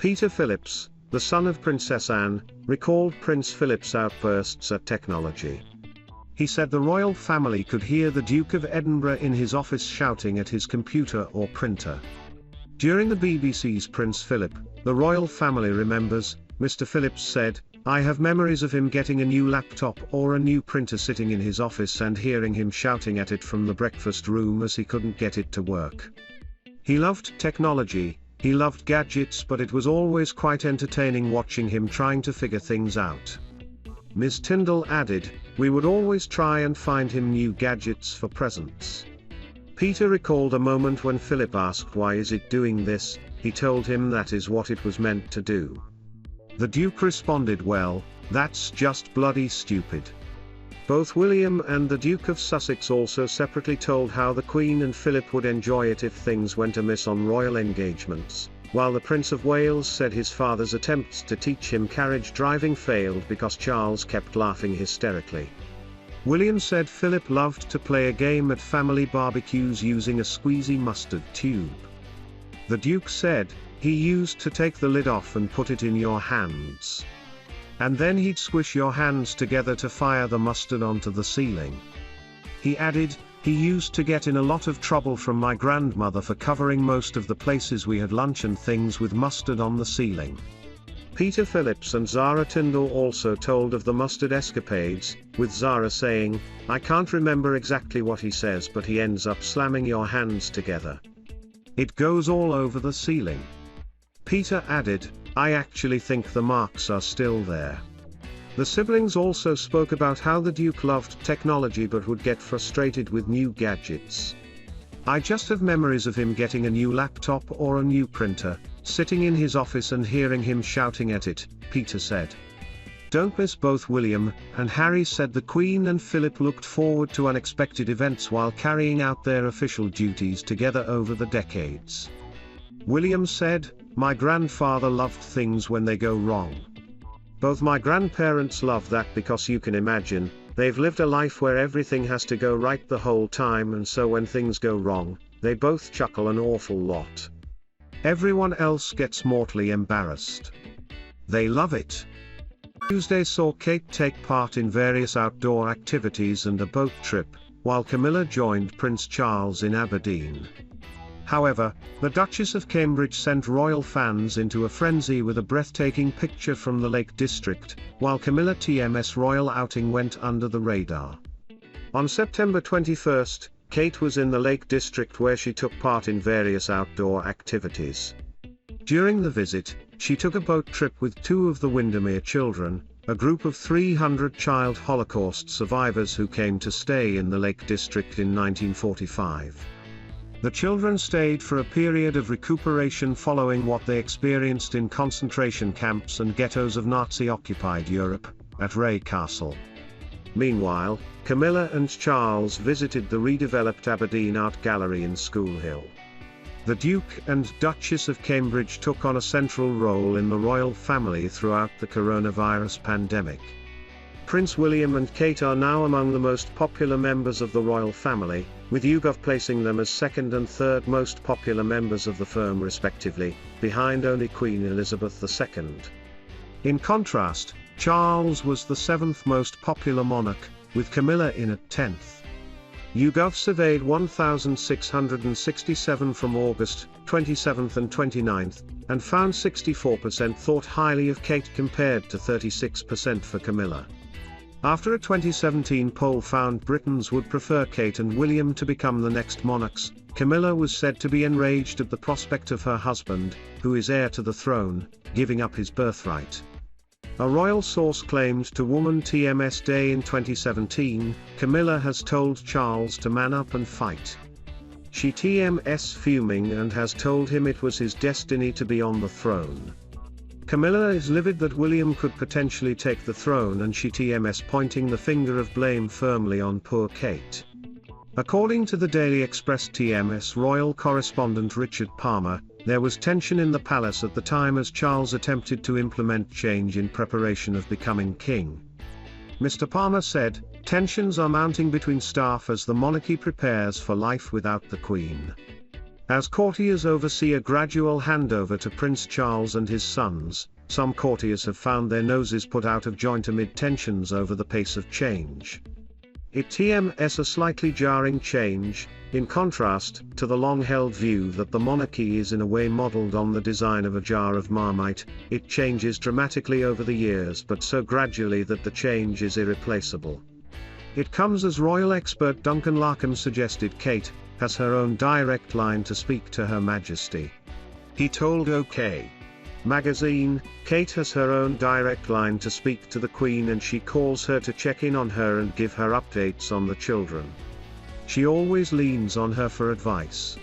Peter Phillips, the son of Princess Anne, recalled Prince Philip's outbursts at technology. He said the royal family could hear the Duke of Edinburgh in his office shouting at his computer or printer. During the BBC's Prince Philip, the royal family remembers, Mr. Phillips said, "I have memories of him getting a new laptop or a new printer sitting in his office and hearing him shouting at it from the breakfast room as he couldn't get it to work. He loved technology, he loved gadgets, but it was always quite entertaining watching him trying to figure things out." Ms. Tindall added, "We would always try and find him new gadgets for presents." Peter recalled a moment when Philip asked why is it doing this, he told him that is what it was meant to do. The Duke responded, "Well, that's just bloody stupid." Both William and the Duke of Sussex also separately told how the Queen and Philip would enjoy it if things went amiss on royal engagements, while the Prince of Wales said his father's attempts to teach him carriage driving failed because Charles kept laughing hysterically. William said Philip loved to play a game at family barbecues using a squeezy mustard tube. The Duke said, "He used to take the lid off and put it in your hands. And then he'd squish your hands together to fire the mustard onto the ceiling." He added, "He used to get in a lot of trouble from my grandmother for covering most of the places we had lunch and things with mustard on the ceiling." Peter Phillips and Zara Tindall also told of the mustard escapades, with Zara saying, "I can't remember exactly what he says, but he ends up slamming your hands together. It goes all over the ceiling." Peter added, "I actually think the marks are still there." The siblings also spoke about how the Duke loved technology but would get frustrated with new gadgets. "I just have memories of him getting a new laptop or a new printer, sitting in his office and hearing him shouting at it," Peter said. Don't miss both William and Harry said the Queen and Philip looked forward to unexpected events while carrying out their official duties together over the decades. William said, "My grandfather loved things when they go wrong. Both my grandparents love that because you can imagine, they've lived a life where everything has to go right the whole time, and so when things go wrong, they both chuckle an awful lot. Everyone else gets mortally embarrassed. They love it." Tuesday saw Kate take part in various outdoor activities and a boat trip, while Camilla joined Prince Charles in Aberdeen. However, the Duchess of Cambridge sent royal fans into a frenzy with a breathtaking picture from the Lake District, while Camilla's royal outing went under the radar. On September 21, Kate was in the Lake District where she took part in various outdoor activities. During the visit, she took a boat trip with two of the Windermere children, a group of 300 child Holocaust survivors who came to stay in the Lake District in 1945. The children stayed for a period of recuperation following what they experienced in concentration camps and ghettos of Nazi-occupied Europe, at Ray Castle. Meanwhile, Camilla and Charles visited the redeveloped Aberdeen Art Gallery in School Hill. The Duke and Duchess of Cambridge took on a central role in the royal family throughout the coronavirus pandemic. Prince William and Kate are now among the most popular members of the royal family, with YouGov placing them as second and third most popular members of the firm respectively, behind only Queen Elizabeth II. In contrast, Charles was the seventh most popular monarch, with Camilla in at 10th. YouGov surveyed 1,667 from August 27th and 29th, and found 64% thought highly of Kate compared to 36% for Camilla. After a 2017 poll found Britons would prefer Kate and William to become the next monarchs, Camilla was said to be enraged at the prospect of her husband, who is heir to the throne, giving up his birthright. A royal source claimed to Woman TMS Day in 2017, Camilla has told Charles to man up and fight. She TMS fuming and has told him it was his destiny to be on the throne. Camilla is livid that William could potentially take the throne, and she TMS pointing the finger of blame firmly on poor Kate. According to the Daily Express TMS royal correspondent Richard Palmer, there was tension in the palace at the time as Charles attempted to implement change in preparation of becoming king. Mr. Palmer said, "Tensions are mounting between staff as the monarchy prepares for life without the Queen. As courtiers oversee a gradual handover to Prince Charles and his sons, some courtiers have found their noses put out of joint amid tensions over the pace of change. It's a slightly jarring change, in contrast to the long-held view that the monarchy is in a way modelled on the design of a jar of Marmite. It changes dramatically over the years, but so gradually that the change is irreplaceable. It comes as royal expert Duncan Larkham suggested Kate has her own direct line to speak to Her Majesty. He told OK! Magazine, Kate has her own direct line to speak to the Queen, and she calls her to check in on her and give her updates on the children. She always leans on her for advice.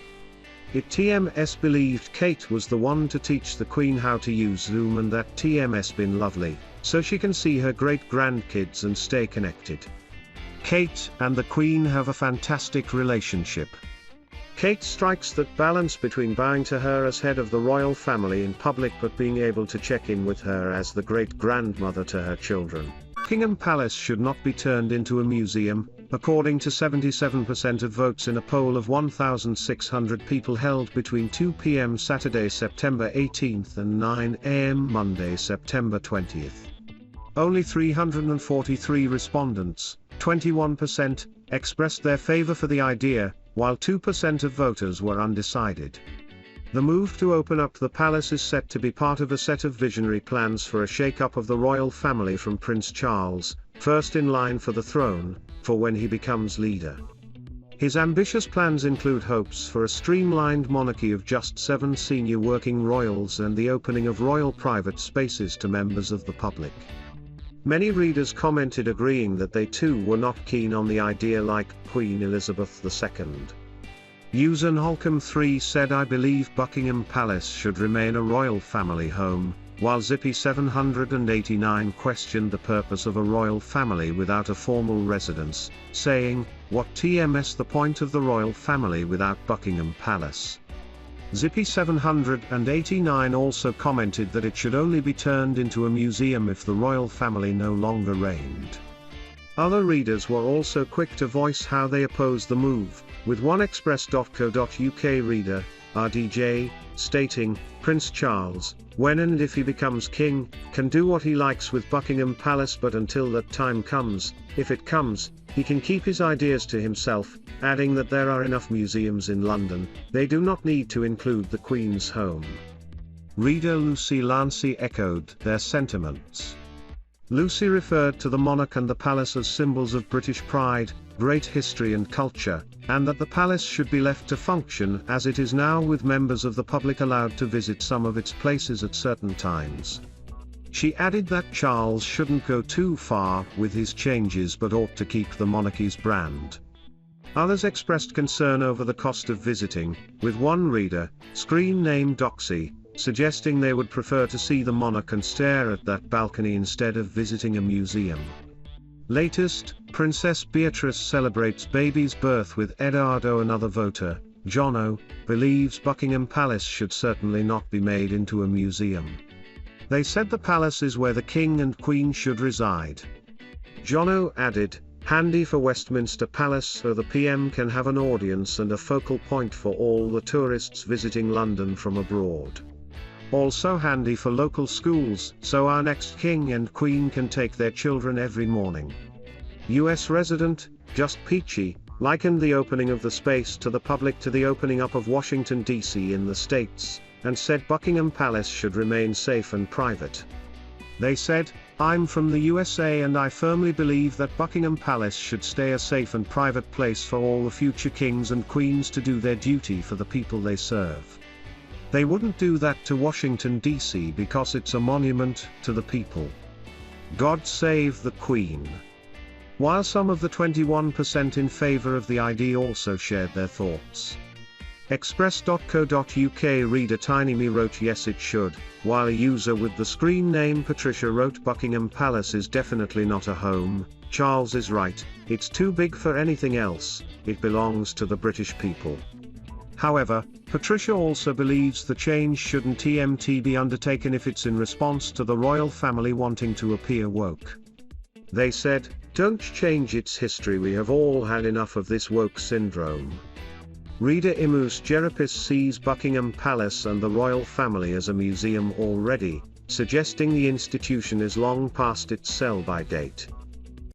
TMS believed Kate was the one to teach the Queen how to use Zoom, and that TMS been lovely, so she can see her great-grandkids and stay connected. Kate and the Queen have a fantastic relationship. Kate strikes that balance between bowing to her as head of the royal family in public but being able to check in with her as the great-grandmother to her children. Buckingham Palace should not be turned into a museum, according to 77% of votes in a poll of 1,600 people held between 2 p.m. Saturday, September 18th and 9 a.m. Monday, September 20th. Only 343 respondents, 21%, expressed their favor for the idea, while 2% of voters were undecided. The move to open up the palace is set to be part of a set of visionary plans for a shake-up of the royal family from Prince Charles, first in line for the throne, for when he becomes leader. His ambitious plans include hopes for a streamlined monarchy of just 7 senior working royals and the opening of royal private spaces to members of the public. Many readers commented agreeing that they too were not keen on the idea, like Queen Elizabeth II. User Holcomb3 said, "I believe Buckingham Palace should remain a royal family home," while Zippy789 questioned the purpose of a royal family without a formal residence, saying, "What TMS the point of the royal family without Buckingham Palace?" Zippy789 also commented that it should only be turned into a museum if the royal family no longer reigned. Other readers were also quick to voice how they oppose the move, with one express.co.uk reader, RDJ, stating, "Prince Charles, when and if he becomes king, can do what he likes with Buckingham Palace, but until that time comes, if it comes, he can keep his ideas to himself," adding that there are enough museums in London, they do not need to include the Queen's home. Reader Lucy Lancy echoed their sentiments. Lucy referred to the monarch and the palace as symbols of British pride, great history and culture, and that the palace should be left to function as it is now, with members of the public allowed to visit some of its places at certain times. She added that Charles shouldn't go too far with his changes but ought to keep the monarchy's brand. Others expressed concern over the cost of visiting, with one reader, screen name Doxy, suggesting they would prefer to see the monarch and stare at that balcony instead of visiting a museum. Latest, Princess Beatrice celebrates baby's birth with Edardo. Another voter, Jono, believes Buckingham Palace should certainly not be made into a museum. They said the palace is where the King and Queen should reside. Jono added, "Handy for Westminster Palace so the PM can have an audience and a focal point for all the tourists visiting London from abroad. Also handy for local schools so our next King and Queen can take their children every morning." US resident, Just Peachy, likened the opening of the space to the public to the opening up of Washington, D.C. in the States, and said Buckingham Palace should remain safe and private. They said, "I'm from the USA and I firmly believe that Buckingham Palace should stay a safe and private place for all the future kings and queens to do their duty for the people they serve. They wouldn't do that to Washington, D.C. because it's a monument to the people. God save the Queen." While some of the 21% in favor of the idea also shared their thoughts. Express.co.uk reader TinyMe wrote yes it should, while a user with the screen name Patricia wrote Buckingham Palace is definitely not a home, Charles is right, it's too big for anything else, it belongs to the British people. However, Patricia also believes the change shouldn't be undertaken if it's in response to the royal family wanting to appear woke. They said, "Don't change its history, we have all had enough of this woke syndrome." Reader Imus Gerapis sees Buckingham Palace and the royal family as a museum already, suggesting the institution is long past its sell-by date.